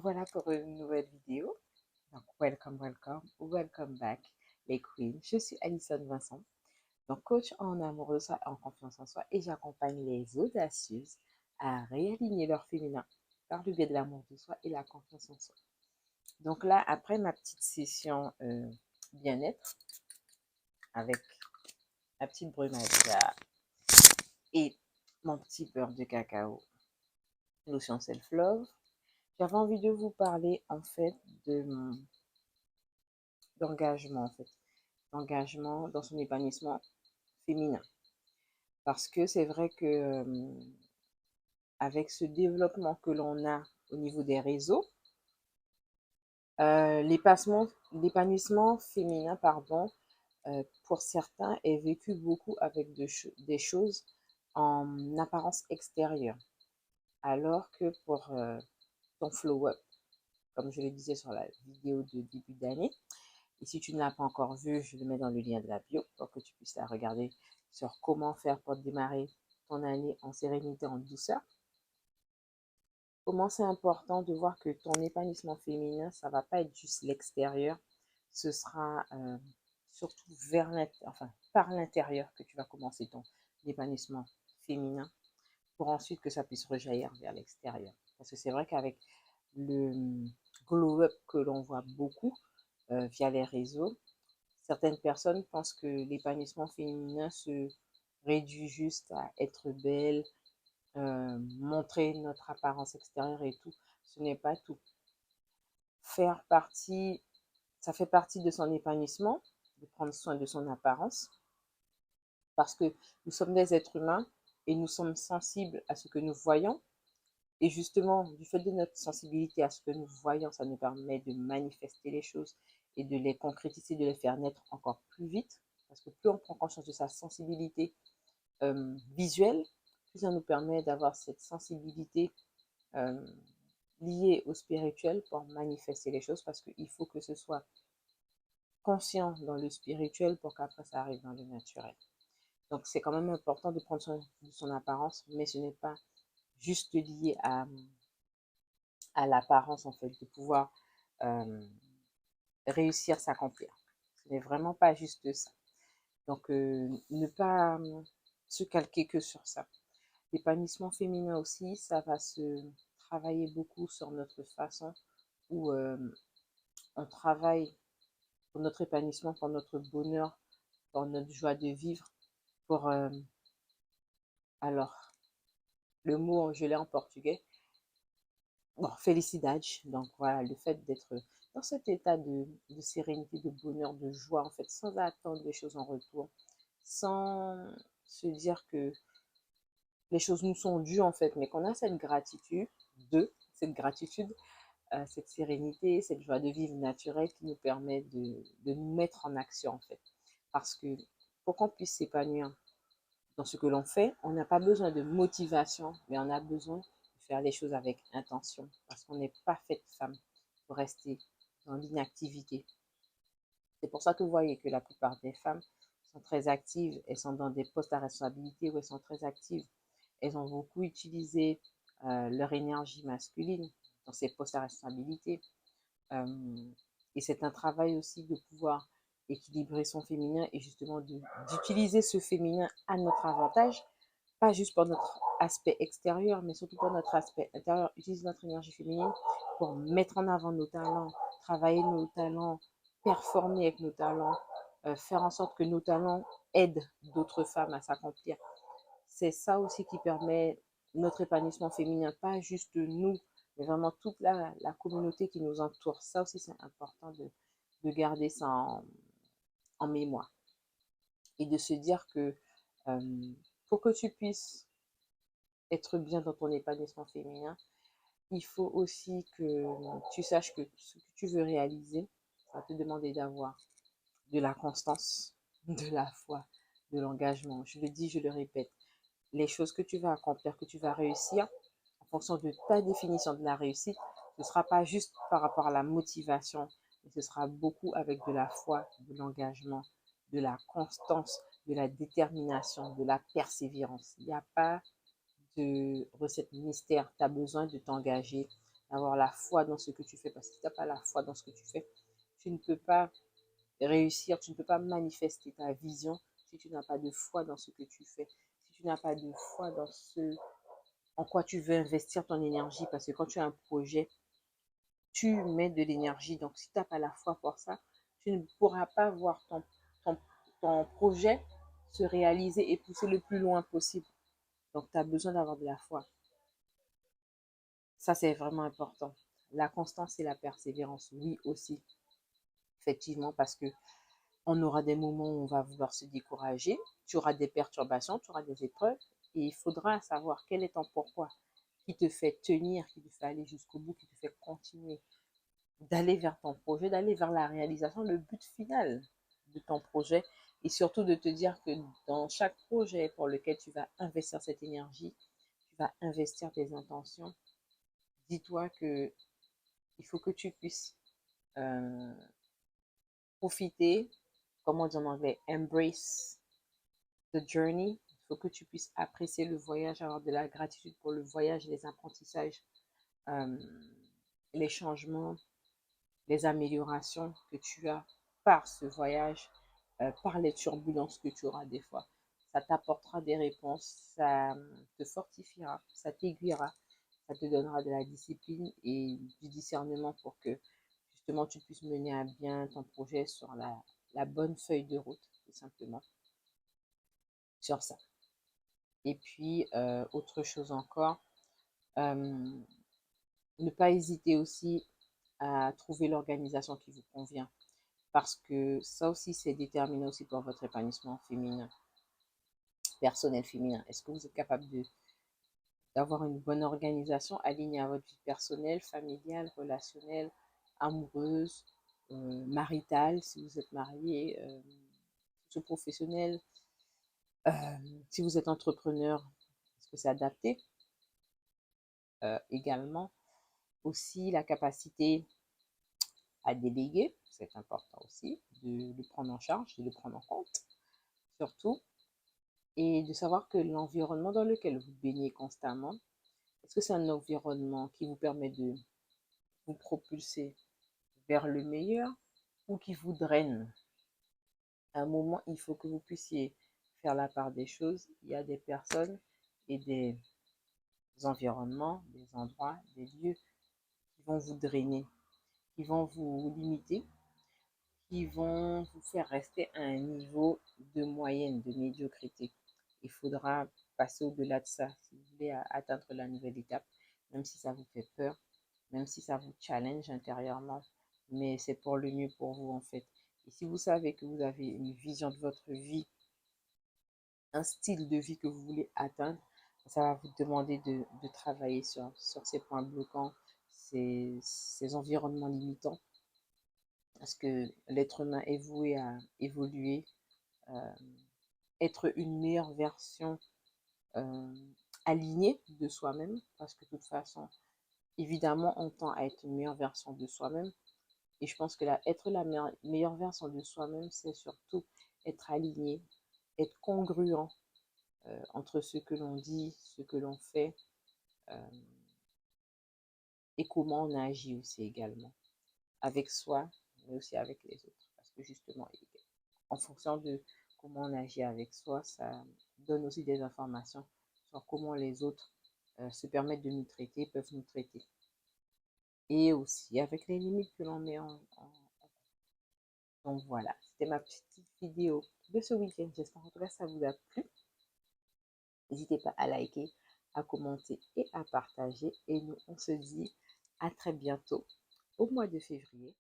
revoilà pour une nouvelle vidéo. Donc, welcome back, les queens. Je suis Alison Vincent, donc coach en amour de soi et en confiance en soi, et j'accompagne les audacieuses à réaligner leur féminin par le biais de l'amour de soi et la confiance en soi. Donc là, après ma petite session bien-être avec ma petite brumadia et mon petit beurre de cacao, lotion self-love, j'avais envie de vous parler en fait de d'engagement en fait, d'engagement dans son épanouissement féminin. Parce que c'est vrai que avec ce développement que l'on a au niveau des réseaux, l'épanouissement féminin, pardon, pour certains est vécu beaucoup avec des choses en apparence extérieure. Alors que pour ton flow up, comme je le disais sur la vidéo de début d'année, et si tu ne l'as pas encore vue, je le mets dans le lien de la bio pour que tu puisses la regarder sur comment faire pour démarrer ton année en sérénité, en douceur. Comment c'est important de voir que ton épanouissement féminin, ça ne va pas être juste l'extérieur, ce sera surtout par l'intérieur que tu vas commencer ton épanouissement féminin pour ensuite que ça puisse rejaillir vers l'extérieur. Parce que c'est vrai qu'avec le glow-up que l'on voit beaucoup via les réseaux, certaines personnes pensent que l'épanouissement féminin se réduit juste à être belle, montrer notre apparence extérieure et tout. Ce n'est pas tout. Ça fait partie de son épanouissement, de prendre soin de son apparence, parce que nous sommes des êtres humains et nous sommes sensibles à ce que nous voyons. Et justement, du fait de notre sensibilité à ce que nous voyons, ça nous permet de manifester les choses et de les concrétiser, de les faire naître encore plus vite. Parce que plus on prend conscience de sa sensibilité visuelle, plus ça nous permet d'avoir cette sensibilité euh, liée au spirituel pour manifester les choses. Parce qu'il faut que ce soit conscient dans le spirituel pour qu'après ça arrive dans le naturel. Donc c'est quand même important de prendre soin de son apparence, mais ce n'est pas juste lié à l'apparence en fait, de pouvoir euh, réussir à s'accomplir. Ce n'est vraiment pas juste ça. Donc ne pas se calquer que sur ça. L'épanouissement féminin aussi, ça va se travailler beaucoup sur notre façon où on travaille pour notre épanouissement, pour notre bonheur, pour notre joie de vivre, pour alors le mot je l'ai en portugais, bon, felicidade. Donc voilà, le fait d'être dans cet état de sérénité, de bonheur, de joie, en fait, sans attendre des choses en retour, sans se dire que les choses nous sont dues, en fait, mais qu'on a cette gratitude, cette sérénité, cette joie de vivre naturelle qui nous permet de nous mettre en action, en fait. Parce que pour qu'on puisse s'épanouir dans ce que l'on fait, on n'a pas besoin de motivation, mais on a besoin de faire les choses avec intention, parce qu'on n'est pas faite femme pour rester dans l'inactivité. C'est pour ça que vous voyez que la plupart des femmes sont très actives, elles sont dans des postes à responsabilité où elles sont très actives. Elles ont beaucoup utilisé leur énergie masculine dans ces postes à responsabilité. Et c'est un travail aussi de pouvoir équilibrer son féminin et justement d'utiliser ce féminin à notre avantage, pas juste pour notre aspect extérieur, mais surtout pour notre aspect intérieur. Utiliser notre énergie féminine pour mettre en avant nos talents, travailler nos talents, performer avec nos talents, faire en sorte que nos talents aident d'autres femmes à s'accomplir. C'est ça aussi qui permet notre épanouissement féminin, pas juste nous, mais vraiment toute la communauté qui nous entoure. Ça aussi, c'est important de garder ça en mémoire et de se dire que pour que tu puisses être bien dans ton épanouissement féminin, il faut aussi que tu saches que ce que tu veux réaliser, ça va te demander d'avoir de la constance, de la foi, de l'engagement. Je le dis, je le répète, les choses que tu vas accomplir, que tu vas réussir, en fonction de ta définition de la réussite, ce ne sera pas juste par rapport à la motivation, mais ce sera beaucoup avec de la foi, de l'engagement, de la constance, de la détermination, de la persévérance. Il n'y a pas de recette mystère. Tu as besoin de t'engager, d'avoir la foi dans ce que tu fais. Parce que si tu n'as pas la foi dans ce que tu fais, tu ne peux pas réussir, tu ne peux pas manifester ta vision si tu n'as pas de foi dans ce que tu fais, si tu n'as pas de foi dans ce en quoi tu veux investir ton énergie. Parce que quand tu as un projet, tu mets de l'énergie. Donc, si tu n'as pas la foi pour ça, tu ne pourras pas voir ton, ton projet se réaliser et pousser le plus loin possible. Donc, tu as besoin d'avoir de la foi. Ça, c'est vraiment important. La constance et la persévérance, oui aussi, effectivement, parce que on aura des moments où on va vouloir se décourager, tu auras des perturbations, tu auras des épreuves, et il faudra savoir quel est ton pourquoi qui te fait tenir, qui te fait aller jusqu'au bout, qui te fait continuer, d'aller vers ton projet, d'aller vers la réalisation, le but final de ton projet, et surtout de te dire que dans chaque projet pour lequel tu vas investir cette énergie, tu vas investir tes intentions, dis-toi que il faut que tu puisses euh, profiter, comment dire en anglais, embrace the journey. Il faut que tu puisses apprécier le voyage, avoir de la gratitude pour le voyage, les apprentissages, euh, les changements, les améliorations que tu as par ce voyage, par les turbulences que tu auras des fois. Ça t'apportera des réponses, ça te fortifiera, ça t'aiguillera, ça te donnera de la discipline et du discernement pour que justement tu puisses mener à bien ton projet sur la bonne feuille de route, tout simplement, sur ça. Et puis, autre chose encore, euh, ne pas hésiter aussi à trouver l'organisation qui vous convient. Parce que ça aussi, c'est déterminant aussi pour votre épanouissement féminin, personnel féminin. Est-ce que vous êtes capable d'avoir une bonne organisation alignée à votre vie personnelle, familiale, relationnelle, amoureuse, maritale, si vous êtes marié, professionnel, euh, si vous êtes entrepreneur, est-ce que c'est adapté? Également, aussi la capacité à déléguer, c'est important aussi, de le prendre en charge, de le prendre en compte, surtout, et de savoir que l'environnement dans lequel vous baignez constamment, est-ce que c'est un environnement qui vous permet de vous propulser vers le meilleur ou qui vous draine? À un moment, il faut que vous puissiez faire la part des choses. Il y a des personnes et des environnements, des endroits, des lieux qui vont vous drainer, qui vont vous limiter, qui vont vous faire rester à un niveau de moyenne, de médiocrité. Il faudra passer au-delà de ça si vous voulez atteindre la nouvelle étape, même si ça vous fait peur, même si ça vous challenge intérieurement, mais c'est pour le mieux pour vous en fait. Et si vous savez que vous avez une vision de votre vie, un style de vie que vous voulez atteindre, ça va vous demander de travailler sur ces points bloquants, ces environnements limitants, parce que l'être humain est voué à évoluer, euh, être une meilleure version euh, alignée de soi-même, parce que de toute façon, évidemment, on tend à être une meilleure version de soi-même. Et je pense que être la meilleure version de soi-même, c'est surtout être aligné, être congruent entre ce que l'on dit, ce que l'on fait euh, et comment on agit aussi également, avec soi, mais aussi avec les autres. Parce que justement, en fonction de comment on agit avec soi, ça donne aussi des informations sur comment les autres se permettent de nous traiter, peuvent nous traiter. Et aussi avec les limites que l'on met en. Donc voilà, c'était ma petite vidéo de ce week-end. J'espère en tout cas que ça vous a plu. N'hésitez pas à liker, à commenter et à partager. Et nous, on se dit à très bientôt au mois de février